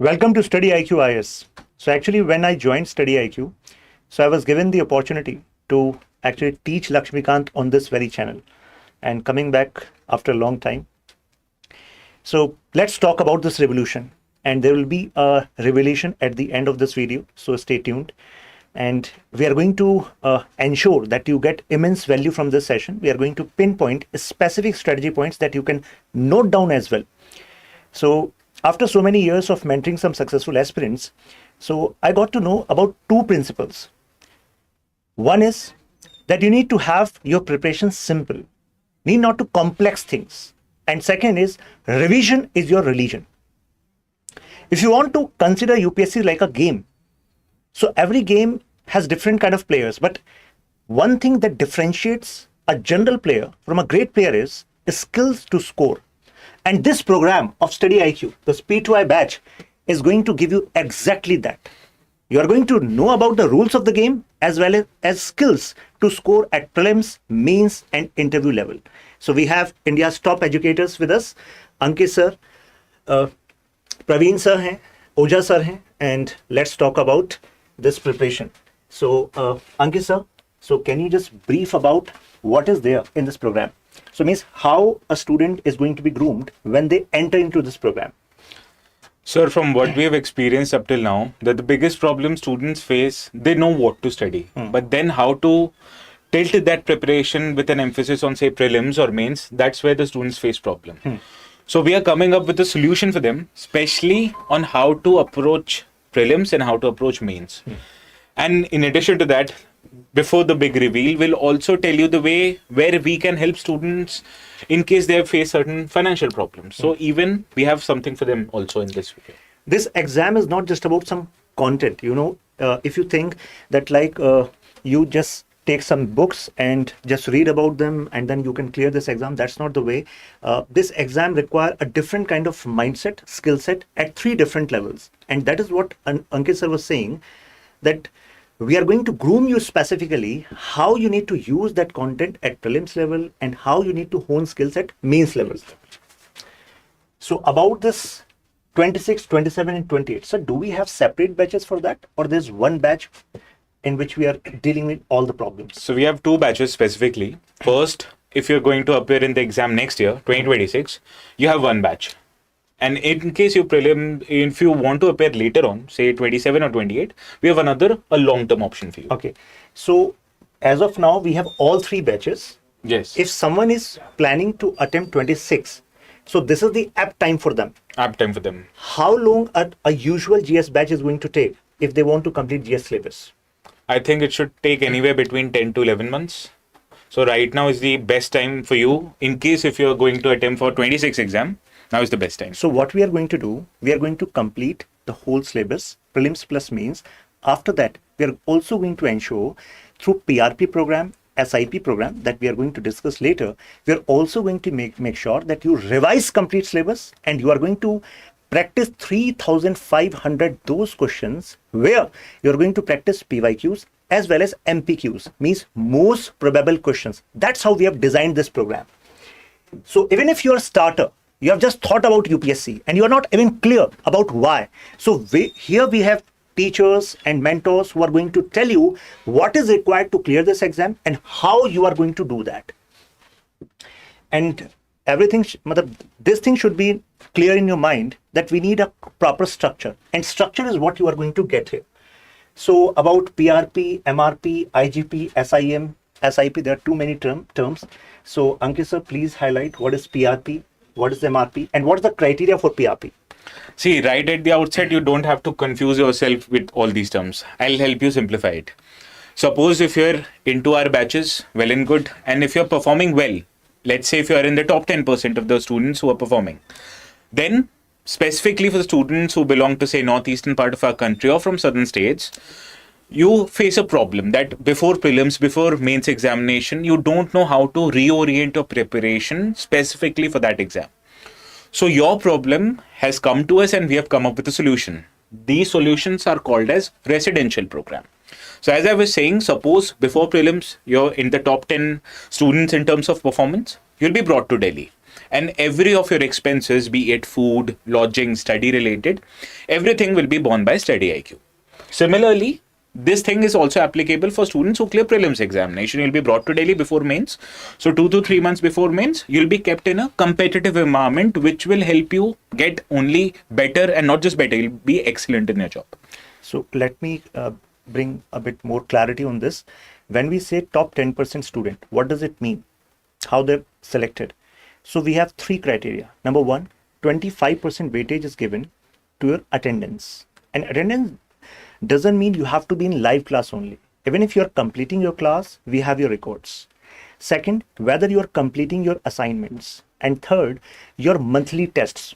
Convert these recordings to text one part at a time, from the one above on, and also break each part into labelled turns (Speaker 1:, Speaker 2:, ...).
Speaker 1: Welcome to StudyIQ IAS. So actually when I joined StudyIQ, I was given the opportunity to actually teach Lakshmikant on this very channel and coming back after a long time. So let's talk about this revolution, and there will be a revelation at the end of this video. So stay tuned. And we are going to ensure that you get immense value from this session. We are going to pinpoint specific strategy points that you can note down as well. So after so many years of mentoring some successful aspirants, so I got to know about two principles. One is that you need to have your preparation simple, need not to complex things. And second is revision is your religion. If you want to consider UPSC like a game, so every game has different kind of players, but one thing that differentiates a general player from a great player is skills to score. And this program of StudyIQ, the P2I batch, is going to give you exactly that. You are going to know about the rules of the game as well as skills to score at prelims, mains and interview level. So we have India's top educators with us, Ankit sir, Praveen sir hain, Oja sir hain, and let's talk about this preparation. So Ankit sir, so can you just brief about what is there in this program? So means how a student is going to be groomed when they enter into this program.
Speaker 2: Sir, from what we have experienced up till now, that the biggest problem students face, they know what to study, but then how to tilt that preparation with an emphasis on say prelims or mains, that's where the students face problem. So we are coming up with a solution for them, especially on how to approach prelims and how to approach mains. And in addition to that, before the big reveal, we'll also tell you the way where we can help students in case they have faced certain financial problems. So even we have something for them also in this video.
Speaker 1: This exam is not just about some content, if you think that you just take some books and just read about them and then you can clear this exam, that's not the way. This exam requires a different kind of mindset, skill set at 3 different levels. And that is what Ankit sir was saying, that we are going to groom you specifically how you need to use that content at prelims level and how you need to hone skills at mains level. So about this 26, 27 and 28, so do we have separate batches for that, or there's one batch in which we are dealing with all the problems?
Speaker 2: So we have 2 batches specifically. First, if you're going to appear in the exam next year, 2026, you have 1 batch. And in case you if you want to appear later on, say 27 or 28, we have a long-term option for you.
Speaker 1: Okay. So as of now, we have all 3 batches.
Speaker 2: Yes.
Speaker 1: If someone is planning to attempt 26, so this is the apt time for them.
Speaker 2: Apt time for them.
Speaker 1: How long a usual GS batch is going to take if they want to complete GS syllabus?
Speaker 2: I think it should take anywhere between 10 to 11 months. So right now is the best time for you in case if you're going to attempt for 26 exam. Now is the best time.
Speaker 1: So what we are going to do, we are going to complete the whole syllabus, prelims plus mains. After that, we are also going to ensure through PRP program, SIP program that we are going to discuss later, we are also going to make sure that you revise complete syllabus and you are going to practice 3,500 those questions where you are going to practice PYQs as well as MPQs, means most probable questions. That's how we have designed this program. So even if you're a starter, you have just thought about UPSC and you are not even clear about why. So here we have teachers and mentors who are going to tell you what is required to clear this exam and how you are going to do that. And everything, this thing should be clear in your mind that we need a proper structure, and structure is what you are going to get here. So about PRP, MRP, IGP, SIM, SIP, there are too many terms. So Ankit sir, please highlight what is PRP, what is MRP, and what is the criteria for PRP?
Speaker 2: See, right at the outset, you don't have to confuse yourself with all these terms. I'll help you simplify it. Suppose if you're into our batches, well and good, and if you're performing well, let's say if you're in the top 10% of the students who are performing, then specifically for the students who belong to say northeastern part of our country or from southern states, you face a problem that before prelims, before mains examination, you don't know how to reorient your preparation specifically for that exam. So your problem has come to us and we have come up with a solution. These solutions are called as residential program. So as I was saying, suppose before prelims, you're in the top 10 students in terms of performance, you'll be brought to Delhi. and every of your expenses, be it food, lodging, study related, everything will be borne by StudyIQ. Similarly, this thing is also applicable for students who clear prelims examination. You'll be brought to Delhi before mains. So 2 to 3 months before mains, you'll be kept in a competitive environment, which will help you get only better, and not just better, you'll be excellent in your job.
Speaker 1: So let me bring a bit more clarity on this. When we say top 10% student, what does it mean? How they're selected? So we have 3 criteria. Number 1, 25% weightage is given to your attendance. And attendance doesn't mean you have to be in live class only. Even if you're completing your class, we have your records. Second, whether you're completing your assignments. And third, your monthly tests.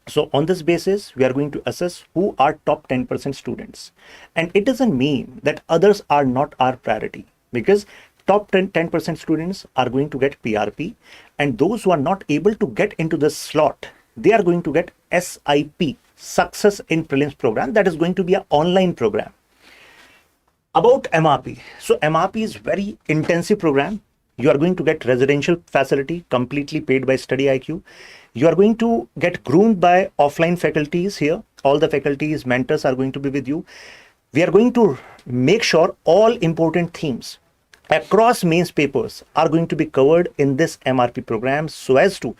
Speaker 1: So on this basis, we are going to assess who are top 10% students. And it doesn't mean that others are not our priority, because top 10% students are going to get PRP, and those who are not able to get into the slot, they are going to get SIP, Success in Prelims program. That is going to be an online program. About MRP. So MRP is very intensive program. You are going to get residential facility completely paid by StudyIQ. You are going to get groomed by offline faculties here. All the faculties, mentors are going to be with you. We are going to make sure all important themes across mains papers are going to be covered in this MRP program, so as to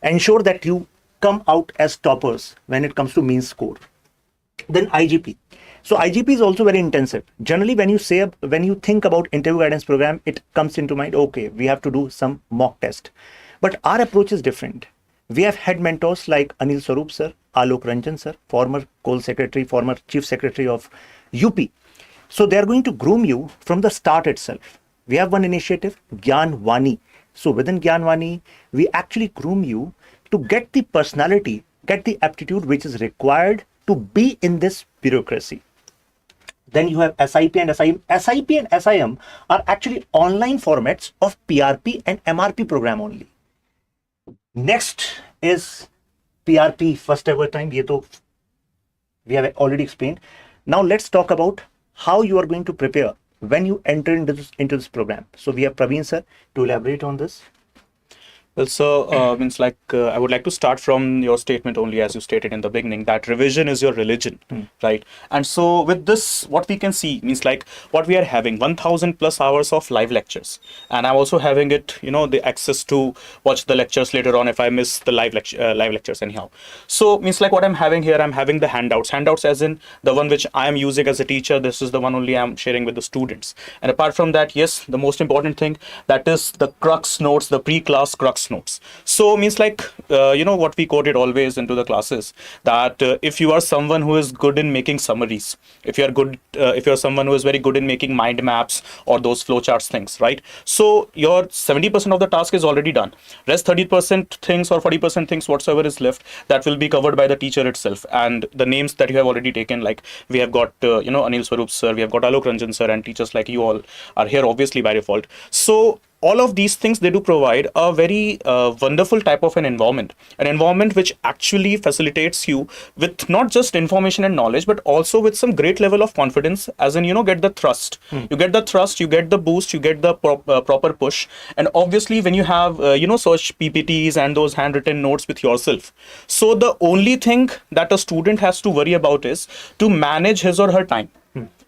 Speaker 1: ensure that you come out as toppers when it comes to mains score. Then IGP. So IGP is also very intensive. Generally, when you think about interview guidance program, it comes into mind, okay, we have to do some mock test. But our approach is different. We have head mentors like Anil Swarup sir, Alok Ranjan sir, former Coal Secretary, former Chief Secretary of UP. So they are going to groom you from the start itself. We have one initiative, Gyan Vani. So within Gyan Vani, we actually groom you to get the personality, get the aptitude which is required to be in this bureaucracy. Then you have SIP and SIM. SIP and SIM are actually online formats of PRP and MRP program only. Next is PRP, first ever time. Ye to we have already explained. Now let's talk about how you are going to prepare when you enter into this program. So we have Praveen sir to elaborate on this.
Speaker 3: Well, so I would like to start from your statement only, as you stated in the beginning, that revision is your religion, right? And so with this, what we can see means like what we are having 1,000 plus hours of live lectures, and I'm also having it, the access to watch the lectures later on if I miss the live lectures anyhow. So means like what I'm having here, I'm having the handouts as in the one which I am using as a teacher. This is the one only I'm sharing with the students. And apart from that, yes, the most important thing, that is the crux notes, the pre-class crux notes. So means like what we quoted always into the classes, that if you are someone who is good in making summaries, if you're someone who is very good in making mind maps or those flowcharts things, right? So your 70% of the task is already done. Rest 30% things or 40% things whatsoever is left, that will be covered by the teacher itself. And the names that you have already taken, like we have got Anil Swarup sir, we have got Alok Ranjan sir, and teachers like you all are here obviously by default. So all of these things, they do provide a very wonderful type of an environment which actually facilitates you with not just information and knowledge, but also with some great level of confidence, as in, get the thrust. You get the thrust, you get the boost, you get the proper push. And obviously when you have, such PPTs and those handwritten notes with yourself. So the only thing that a student has to worry about is to manage his or her time.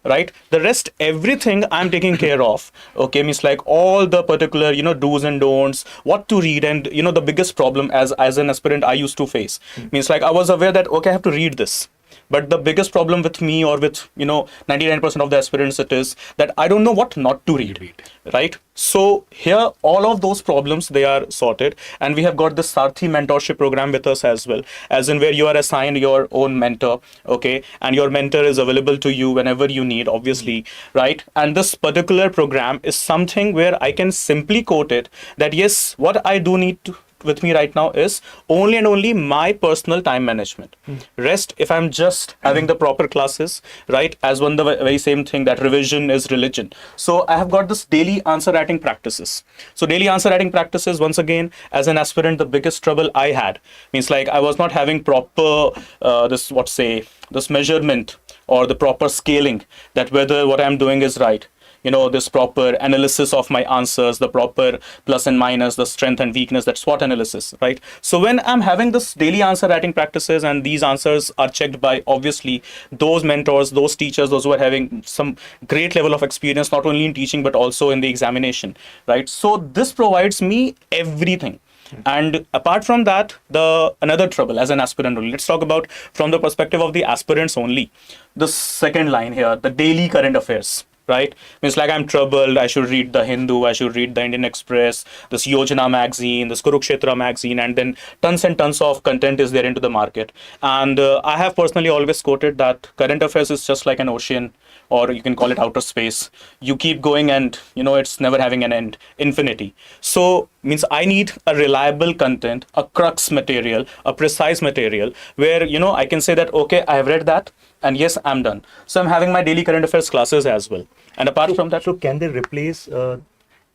Speaker 3: Right, the rest everything I'm taking care of. Okay, means like all the particular do's and don'ts, what to read, and the biggest problem as an aspirant I used to face means like I was aware that okay, I have to read this. But the biggest problem with me, or with 99% of the aspirants, it is that I don't know what not to read. Right? So here all of those problems, they are sorted, and we have got the Sarathi mentorship program with us as well, as in where you are assigned your own mentor, okay, and your mentor is available to you whenever you need, obviously, right? And this particular program is something where I can simply quote it, that yes, what I do need to with me right now is only and only my personal time management. Rest, if I'm just having the proper classes, right, as one the very same thing, that revision is religion. So I have got this daily answer writing practices. So daily answer writing practices, once again, as an aspirant, the biggest trouble I had means like I was not having proper this measurement or the proper scaling, that whether what I'm doing is right. this proper analysis of my answers, the proper plus and minus, the strength and weakness, that SWOT analysis, right? So when I'm having this daily answer writing practices, and these answers are checked by obviously those mentors, those teachers, those who are having some great level of experience, not only in teaching but also in the examination, right? So this provides me everything. And apart from that, the another trouble as an aspirant only, let's talk about from the perspective of the aspirants only. The second line here, the daily current affairs, right? Means like I'm troubled, I should read the Hindu, I should read the Indian Express, this Yojana magazine, this Kurukshetra magazine, and then tons and tons of content is there into the market. And I have personally always quoted that current affairs is just like an ocean, or you can call it outer space. You keep going and it's never having an end, infinity. So means I need a reliable content, a crux material, a precise material where I can say that okay, I have read that and yes, I'm done. So I'm having my daily current affairs classes as well. And apart from that,
Speaker 1: so can they replace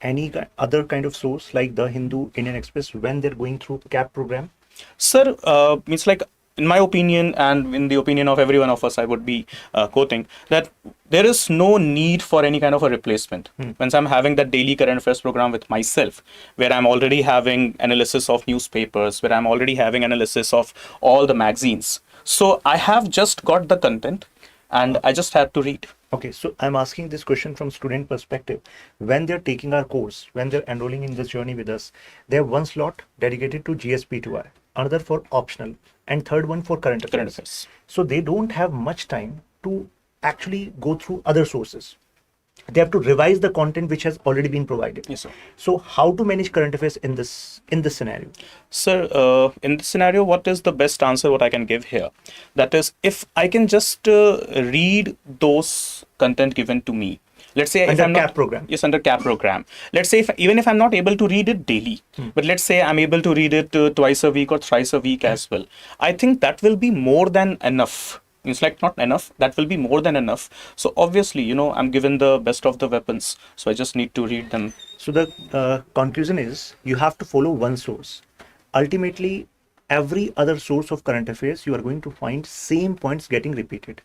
Speaker 1: any other kind of source like the Hindu, Indian Express when they're going through CAP program?
Speaker 3: Sir, means like in my opinion and in the opinion of every one of us, I would be quoting that there is no need for any kind of a replacement. Once I'm having that daily current affairs program with myself, where I'm already having analysis of newspapers, where I'm already having analysis of all the magazines. So I have just got the content and I just have to read.
Speaker 1: Okay, so I'm asking this question from student perspective. When they're taking our course, when they're enrolling in this journey with us, they have one slot dedicated to GSP2I, another for optional, and third one for current affairs. So they don't have much time to actually go through other sources. They have to revise the content which has already been provided.
Speaker 3: Yes, sir.
Speaker 1: So how to manage current affairs in this scenario?
Speaker 3: Sir, in this scenario, what is the best answer what I can give here? That is, if I can just read those content given to me. Let's say
Speaker 1: under
Speaker 3: if I'm
Speaker 1: CAP
Speaker 3: not,
Speaker 1: program.
Speaker 3: Yes, under CAP program. Let's say even if I'm not able to read it daily, but let's say I'm able to read it twice a week or thrice a week as well. I think that will be more than enough. It's like not enough, that will be more than enough. So obviously, I'm given the best of the weapons, so I just need to read them.
Speaker 1: So the conclusion is you have to follow one source. Ultimately, every other source of current affairs, you are going to find same points getting repeated.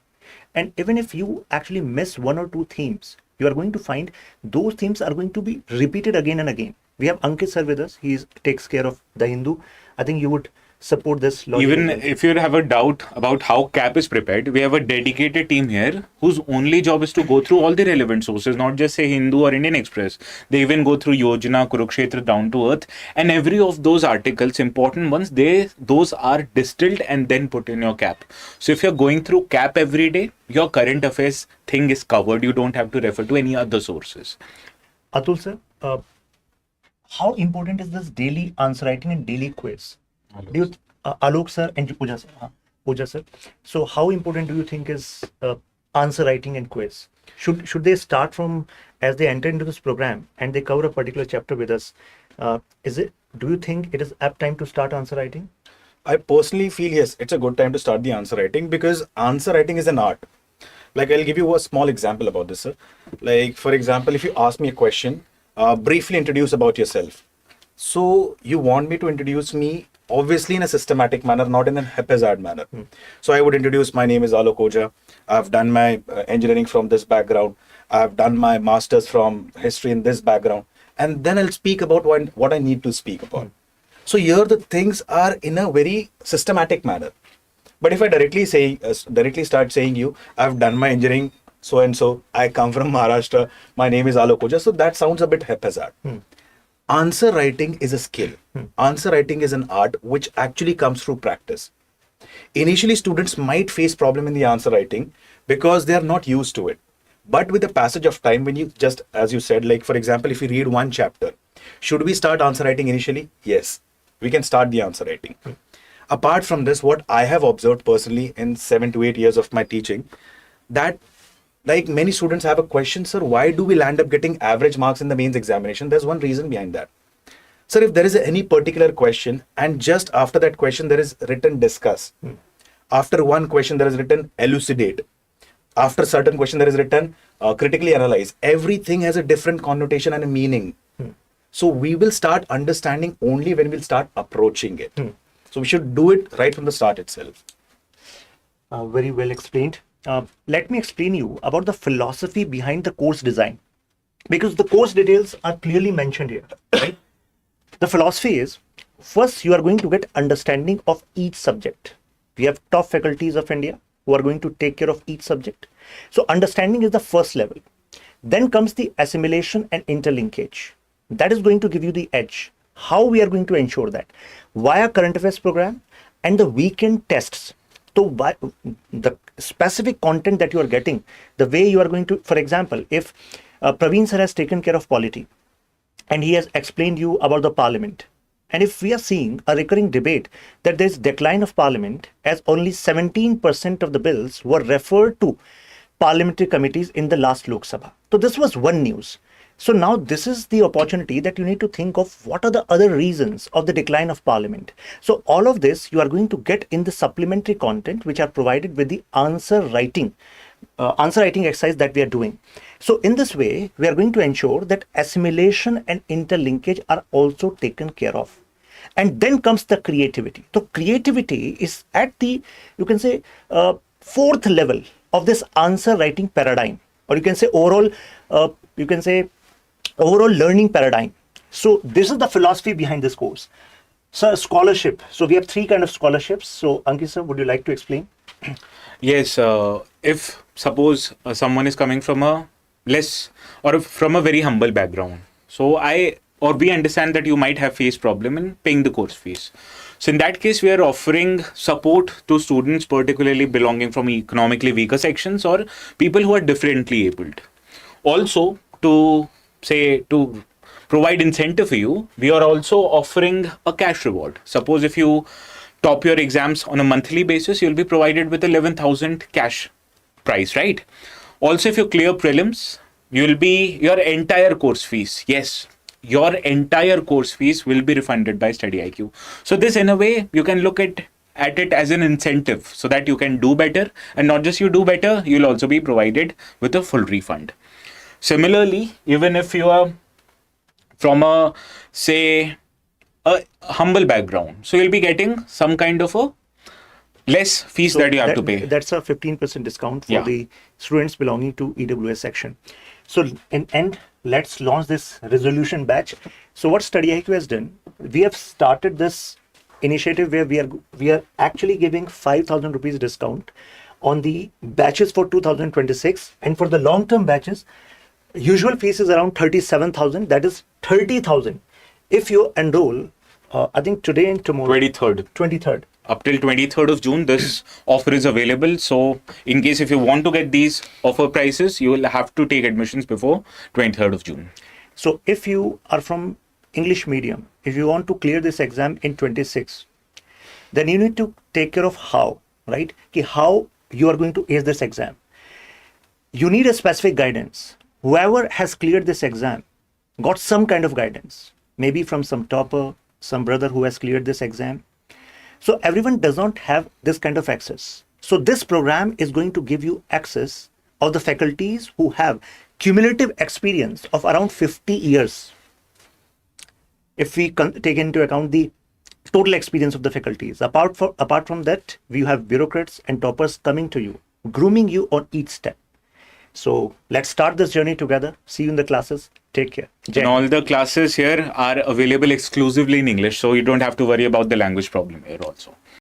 Speaker 1: And even if you actually miss one or two themes, you are going to find those themes are going to be repeated again and again. We have Ankit sir with us. He takes care of the Hindu. I think you would support this logic.
Speaker 2: Even if you have a doubt about how CAP is prepared, we have a dedicated team here whose only job is to go through all the relevant sources, not just say Hindu or Indian Express. They even go through Yojana, Kurukshetra, Down to Earth, and every of those articles, important ones, those are distilled and then put in your CAP. So if you're going through CAP every day, your current affairs thing is covered. You don't have to refer to any other sources.
Speaker 1: Atul sir, how important is this daily answer writing and daily quiz? Do you, Alok sir and Pooja sir, Pooja sir. So how important do you think is answer writing and quiz? Should they start from as they enter into this program and they cover a particular chapter with us? Do you think it is apt time to start answer writing?
Speaker 4: I personally feel yes, it's a good time to start the answer writing because answer writing is an art. Like I'll give you a small example about this, sir. Like for example, if you ask me a question, briefly introduce about yourself. So you want me to introduce me obviously in a systematic manner, not in a haphazard manner. So I would introduce, my name is Alok Oja. I've done my engineering from this background. I've done my master's from history in this background. And then I'll speak about what I need to speak about. So here the things are in a very systematic manner. But if I directly start saying you, I've done my engineering so and so, I come from Maharashtra, my name is Alok Oja, so that sounds a bit haphazard. Answer writing is a skill. Answer writing is an art which actually comes through practice. Initially, students might face problem in the answer writing because they are not used to it. But with the passage of time, when you just, as you said, like for example, if you read one chapter, should we start answer writing initially? Yes, we can start the answer writing. Apart from this, what I have observed personally in 7 to 8 years of my teaching, that like many students have a question, sir, why do we land up getting average marks in the mains examination? There's one reason behind that. Sir, if there is any particular question and just after that question, there is written discuss. After one question, there is written elucidate. After certain question, there is written critically analyze. Everything has a different connotation and a meaning. So we will start understanding only when we'll start approaching it. So we should do it right from the start itself.
Speaker 1: Very well explained. Let me explain you about the philosophy behind the course design. because the course details are clearly mentioned here, right? The philosophy is, first you are going to get understanding of each subject. We have top faculties of India who are going to take care of each subject. So understanding is the first level. Then comes the assimilation and interlinkage. That is going to give you the edge. How we are going to ensure that? Via current affairs program and the weekend tests. So by the specific content that you are getting, the way you are going to, for example, if Praveen sir has taken care of polity and he has explained you about the parliament, and if we are seeing a recurring debate that there is decline of parliament as only 17% of the bills were referred to parliamentary committees in the last Lok Sabha. So this was one news. So now this is the opportunity that you need to think of what are the other reasons of the decline of parliament. So all of this you are going to get in the supplementary content which are provided with the answer writing exercise that we are doing. So in this way, we are going to ensure that assimilation and interlinkage are also taken care of. And then comes the creativity. So creativity is at the, you can say, fourth level of this answer writing paradigm, or you can say overall learning paradigm. So this is the philosophy behind this course. So scholarship. So we have three kind of scholarships. So Ankit sir, would you like to explain?
Speaker 2: Yes, if suppose someone is coming from a less or from a very humble background, so we understand that you might have faced problem in paying the course fees. So in that case, we are offering support to students particularly belonging from economically weaker sections or people who are differently abled. Also, to provide incentive for you, we are also offering a cash reward. Suppose if you top your exams on a monthly basis, you'll be provided with 11,000 cash prize, right? Also, if you clear prelims, your entire course fees. Yes, your entire course fees will be refunded by StudyIQ. So this, in a way, you can look at it as an incentive so that you can do better, and not just you do better, you'll also be provided with a full refund. Similarly, even if you are from a humble background, so you'll be getting some kind of a less fees that you have to pay.
Speaker 1: That's a 15% discount for the students belonging to EWS section. So in end, let's launch this resolution batch. So what StudyIQ has done, we have started this initiative where we are actually giving 5,000 rupees discount on the batches for 2026, and for the long-term batches, usual fees is around 37,000. That is 30,000 if you enroll. I think today and tomorrow. 23rd.
Speaker 2: Up till 23rd of June, this offer is available. So in case if you want to get these offer prices, you will have to take admissions before 23rd of June.
Speaker 1: So if you are from English medium, if you want to clear this exam in 26, then you need to take care of how, right? How you are going to ace this exam. You need a specific guidance. Whoever has cleared this exam got some kind of guidance, maybe from some topper, some brother who has cleared this exam. So everyone does not have this kind of access. So this program is going to give you access of the faculties who have cumulative experience of around 50 years. If we take into account the total experience of the faculties, apart from that, we have bureaucrats and toppers coming to you, grooming you on each step. So let's start this journey together. See you in the classes. Take care.
Speaker 2: And all the classes here are available exclusively in English, so you don't have to worry about the language problem here also.